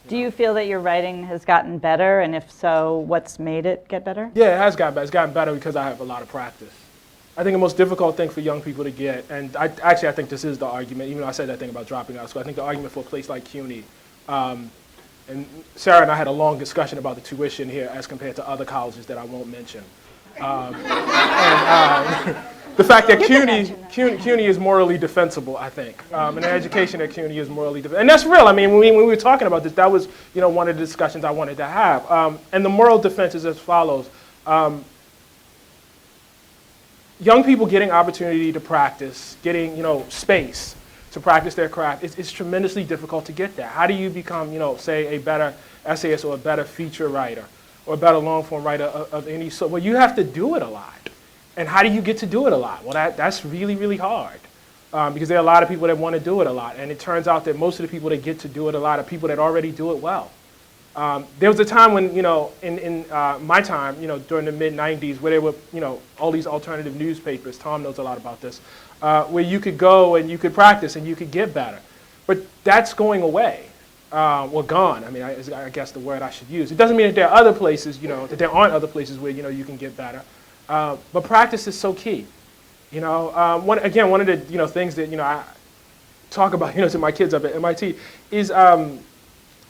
Do you feel that your writing has gotten better, and if so, what's made it get better? Yeah, it has gotten better. It's gotten better because I have a lot of practice. I think the most difficult thing for young people to get, and I think this is the argument, even though I said that thing about dropping out of school, I think the argument for a place like CUNY, and Sarah and I had a long discussion about the tuition here as compared to other colleges that I won't mention. The fact that CUNY is morally defensible, I think, and the education at CUNY is morally defensible. And that's real. I mean, when we were talking about this, that was one of the discussions I wanted to have. And the moral defense is as follows. Young people getting opportunity to practice, getting space to practice their craft, it's tremendously difficult to get that. How do you become, say, a better essayist or a better feature writer or a better long-form writer of any sort? Well, you have to do it a lot. And how do you get to do it a lot? Well, that's really, really hard because there are a lot of people that want to do it a lot. And it turns out that most of the people that get to do it a lot are people that already do it well. There was a time when, in my time, during the mid-'90s, where there were, all these alternative newspapers, Tom knows a lot about this, where you could go and you could practice and you could get better. But that's going away, or gone. I mean, I guess the word I should use. It doesn't mean that there are other places, that there aren't other places where, you can get better. But practice is so key. One of the, things that, I talk about, to my kids up at MIT is,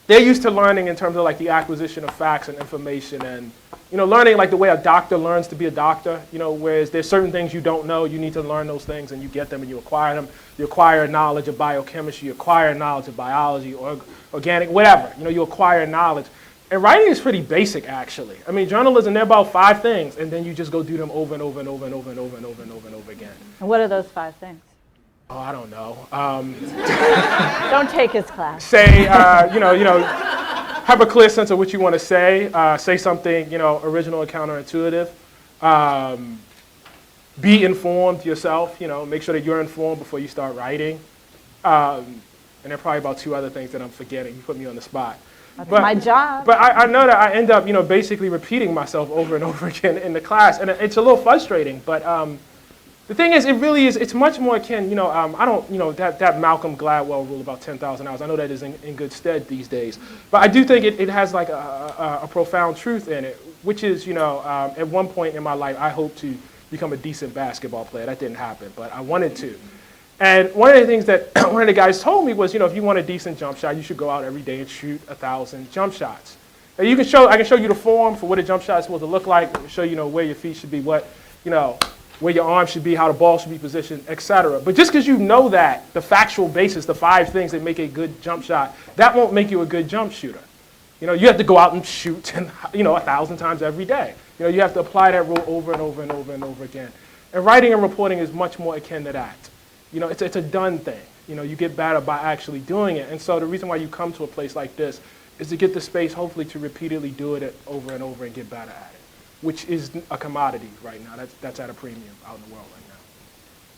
they're used to learning in terms of like the acquisition of facts and information and, learning like the way a doctor learns to be a doctor, whereas there's certain things you don't know, you need to learn those things and you get them and you acquire them. You acquire knowledge of biochemistry, you acquire knowledge of biology or organic, whatever, you acquire knowledge. And writing is pretty basic actually. I mean, journalism, they're about 5 things and then you just go do them over and over and over and over and over and over and over and over again. And what are those 5 things? Oh, I don't know. Don't take his class. Say, have a clear sense of what you want to say. Say something, original or counterintuitive. Be informed yourself. Make sure that you're informed before you start writing. And there are probably about 2 other things that I'm forgetting. You put me on the spot. That's my job. But I know that I end up, basically repeating myself over and over again in the class, and it's a little frustrating. But the thing is, it really is, it's much more akin, I don't, that Malcolm Gladwell rule about 10,000 hours, I know that is in good stead these days. But I do think it has like a profound truth in it, which is, at one point in my life, I hoped to become a decent basketball player. That didn't happen, but I wanted to. And one of the things that one of the guys told me was, if you want a decent jump shot, you should go out every day and shoot 1,000 jump shots. Now I can show you the form for what a jump shot is supposed to look like, show you, where your feet should be, what, where your arm should be, how the ball should be positioned, etc. But just because you know that, the factual basis, the 5 things that make a good jump shot, that won't make you a good jump shooter. You have to go out and shoot, 1,000 times every day. You have to apply that rule over and over and over and over again. And writing and reporting is much more akin to that. It's a done thing. You get better by actually doing it. And so the reason why you come to a place like this is to get the space, hopefully, to repeatedly do it over and over and get better at it, which is a commodity right now. That's at a premium out in the world right now.